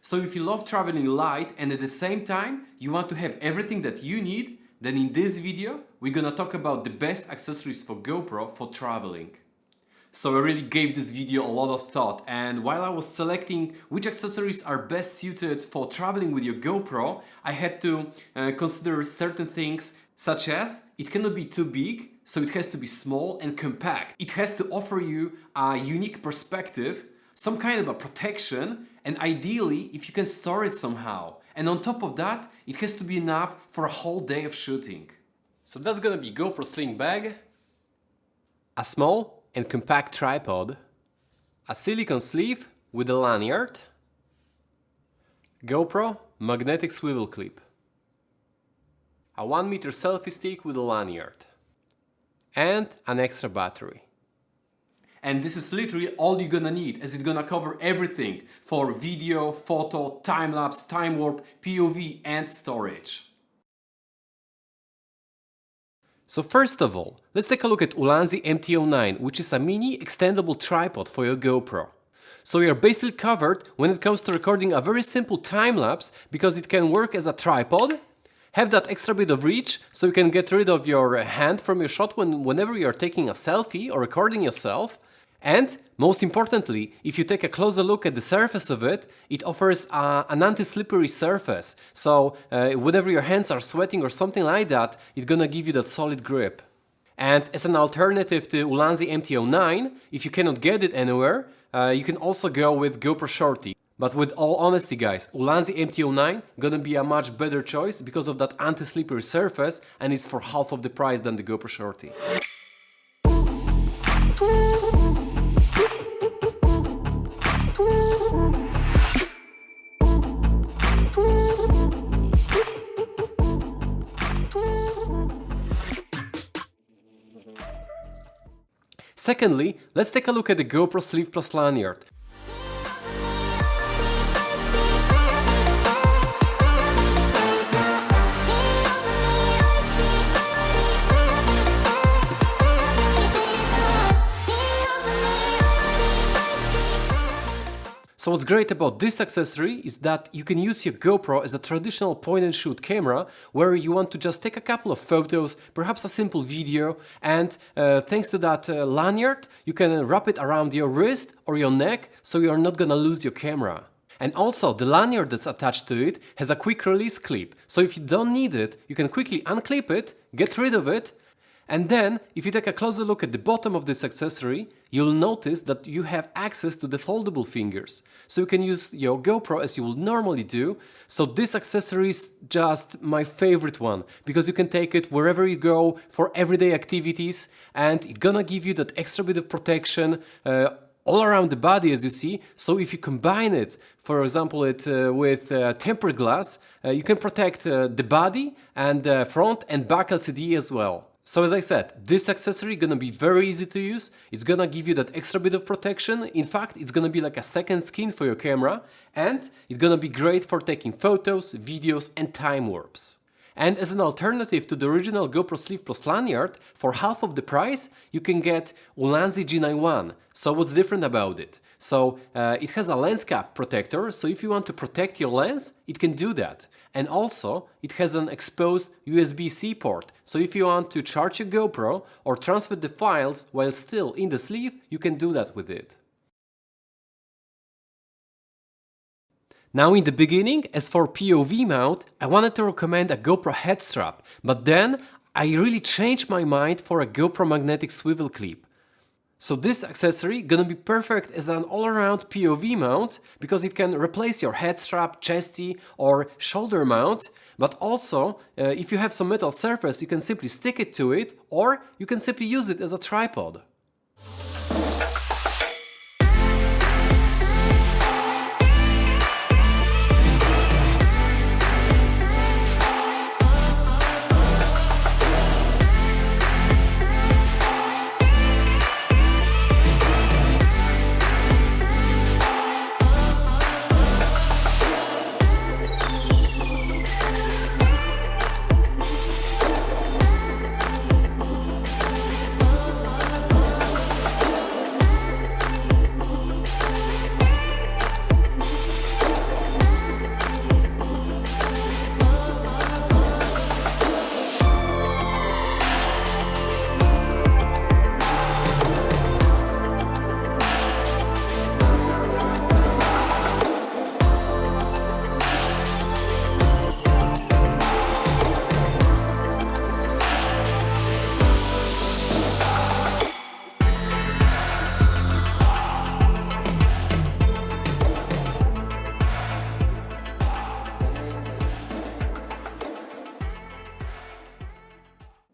So if you love traveling light and at the same time you want to have everything that you need, then in this video we're gonna talk about the best accessories for GoPro for traveling. So I really gave this video a lot of thought, and while I was selecting which accessories are best suited for traveling with your GoPro, I had to consider certain things, such as it cannot be too big, so it has to be small and compact. It has to offer you a unique perspective, some kind of a protection, and ideally if you can store it somehow. And on top of that, it has to be enough for a whole day of shooting. So that's gonna be GoPro Sling bag, a small and compact tripod, a silicone sleeve with a lanyard, GoPro magnetic swivel clip, a 1 meter selfie stick with a lanyard, and an extra battery. And this is literally all you're gonna need, as it's gonna cover everything for video, photo, time-lapse, time warp, POV and storage. So first of all, let's take a look at Ulanzi MT-09, which is a mini extendable tripod for your GoPro. So you're basically covered when it comes to recording a very simple time-lapse, because it can work as a tripod, have that extra bit of reach so you can get rid of your hand from your shot whenever you're taking a selfie or recording yourself. And most importantly, if you take a closer look at the surface of it, it offers an anti-slippery surface. So whenever your hands are sweating or something like that, it's gonna give you that solid grip. And as an alternative to Ulanzi MT-09, if you cannot get it anywhere, you can also go with GoPro Shorty. But with all honesty guys, Ulanzi MT-09 gonna be a much better choice because of that anti-slippery surface, and it's for half of the price than the GoPro Shorty. Secondly, let's take a look at the GoPro Sleeve plus Lanyard. So what's great about this accessory is that you can use your GoPro as a traditional point-and-shoot camera, where you want to just take a couple of photos, perhaps a simple video, and thanks to that lanyard, you can wrap it around your wrist or your neck, so you're not gonna lose your camera. And also, the lanyard that's attached to it has a quick release clip, so if you don't need it, you can quickly unclip it, get rid of it. And then, if you take a closer look at the bottom of this accessory, you'll notice that you have access to the foldable fingers. So you can use your GoPro as you would normally do. So this accessory is just my favorite one, because you can take it wherever you go for everyday activities, and it's gonna give you that extra bit of protection all around the body, as you see. So if you combine it, for example, with tempered glass, you can protect the body and front and back LCD as well. So as I said, this accessory is gonna be very easy to use, it's gonna give you that extra bit of protection. In fact, it's gonna be like a second skin for your camera, and it's gonna be great for taking photos, videos and time warps. And as an alternative to the original GoPro Sleeve plus Lanyard, for half of the price, you can get Ulanzi G91. So what's different about it? So it has a lens cap protector, so if you want to protect your lens, it can do that. And also, it has an exposed USB-C port, so if you want to charge your GoPro or transfer the files while still in the sleeve, you can do that with it. Now in the beginning, as for POV mount, I wanted to recommend a GoPro head strap, but then I really changed my mind for a GoPro magnetic swivel clip. So this accessory gonna be perfect as an all-around POV mount, because it can replace your head strap, chesty or shoulder mount, but also if you have some metal surface, you can simply stick it to it, or you can simply use it as a tripod.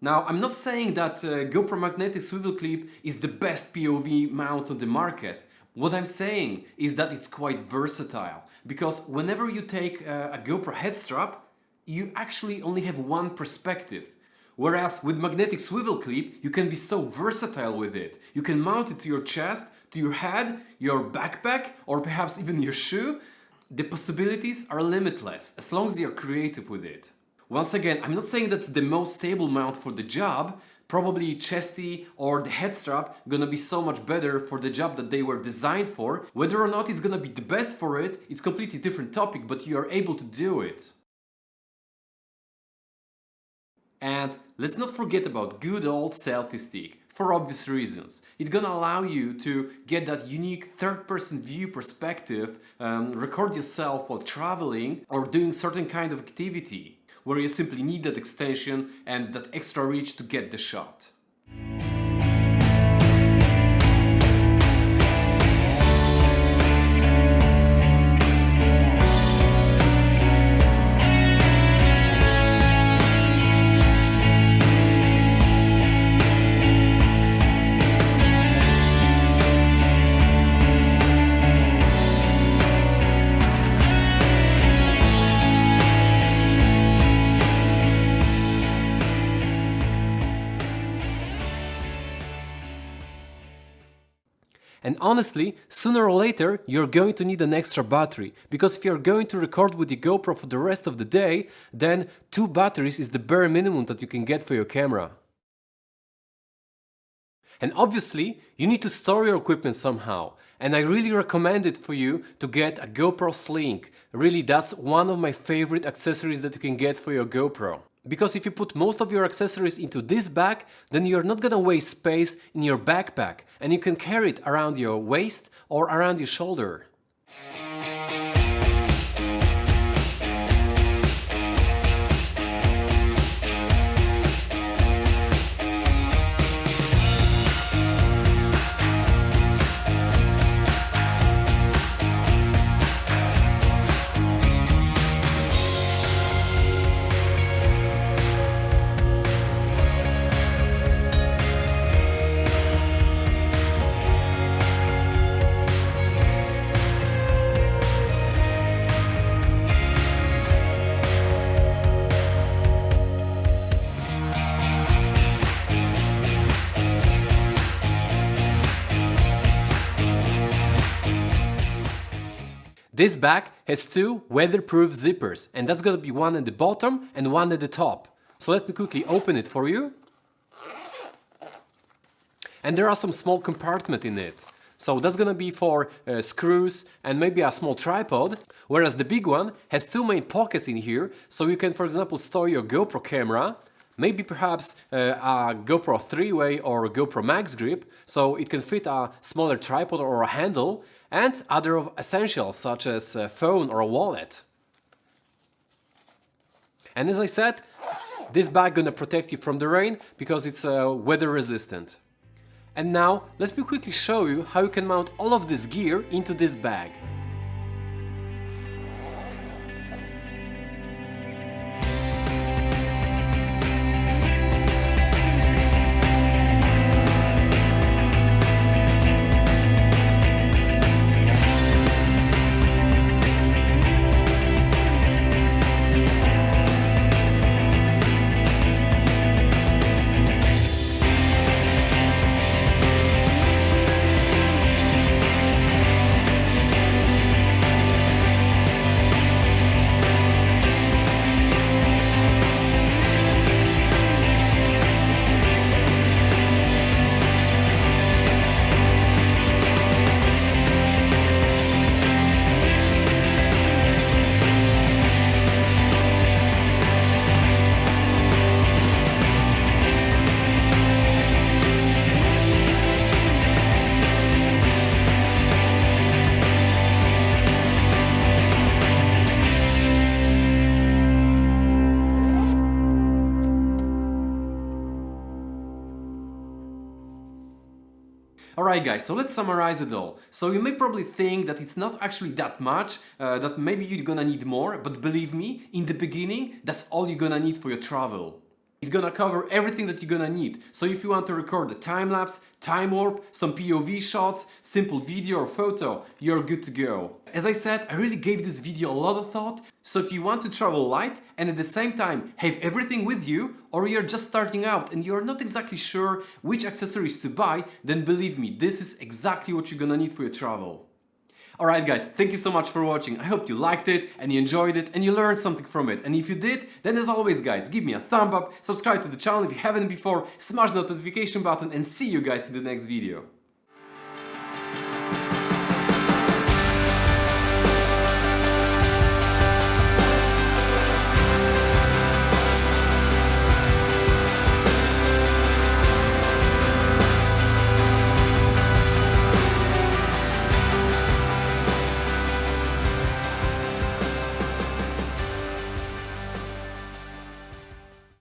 Now, I'm not saying that GoPro magnetic swivel clip is the best POV mount on the market. What I'm saying is that it's quite versatile, because whenever you take a GoPro head strap, you actually only have one perspective. Whereas with magnetic swivel clip, you can be so versatile with it. You can mount it to your chest, to your head, your backpack, or perhaps even your shoe. The possibilities are limitless as long as you're creative with it. Once again, I'm not saying that's the most stable mount for the job. Probably chesty or the head strap gonna be so much better for the job that they were designed for. Whether or not it's gonna be the best for it, it's a completely different topic, but you are able to do it. And let's not forget about good old selfie stick, for obvious reasons. It's gonna allow you to get that unique third-person view perspective, record yourself while traveling or doing certain kind of activity, where you simply need that extension and that extra reach to get the shot. And honestly, sooner or later you're going to need an extra battery, because if you're going to record with your GoPro for the rest of the day, then 2 batteries is the bare minimum that you can get for your camera. And obviously, you need to store your equipment somehow. And I really recommend it for you to get a GoPro Sling. Really, that's one of my favorite accessories that you can get for your GoPro. Because if you put most of your accessories into this bag, then you're not gonna waste space in your backpack, and you can carry it around your waist or around your shoulder. This bag has 2 weatherproof zippers, and that's gonna be one at the bottom and one at the top. So let me quickly open it for you. And there are some small compartments in it. So that's gonna be for screws and maybe a small tripod, whereas the big one has 2 main pockets in here, so you can, for example, store your GoPro camera, maybe perhaps a GoPro 3-way or a GoPro Max grip, so it can fit a smaller tripod or a handle, and other of essentials such as a phone or a wallet. And as I said, this bag gonna protect you from the rain because it's weather resistant. And now let me quickly show you how you can mount all of this gear into this bag. Alright guys, so let's summarize it all. So you may probably think that it's not actually that much, that maybe you're gonna need more, but believe me, in the beginning, that's all you're gonna need for your travel. It's gonna cover everything that you're gonna need. So if you want to record a time lapse, time warp, some POV shots, simple video or photo, you're good to go. As I said, I really gave this video a lot of thought. So if you want to travel light and at the same time have everything with you, or you're just starting out and you're not exactly sure which accessories to buy, then believe me, this is exactly what you're gonna need for your travel. Alright guys, thank you so much for watching. I hope you liked it and you enjoyed it and you learned something from it. And if you did, then as always guys, give me a thumb up, subscribe to the channel if you haven't before, smash the notification button and see you guys in the next video.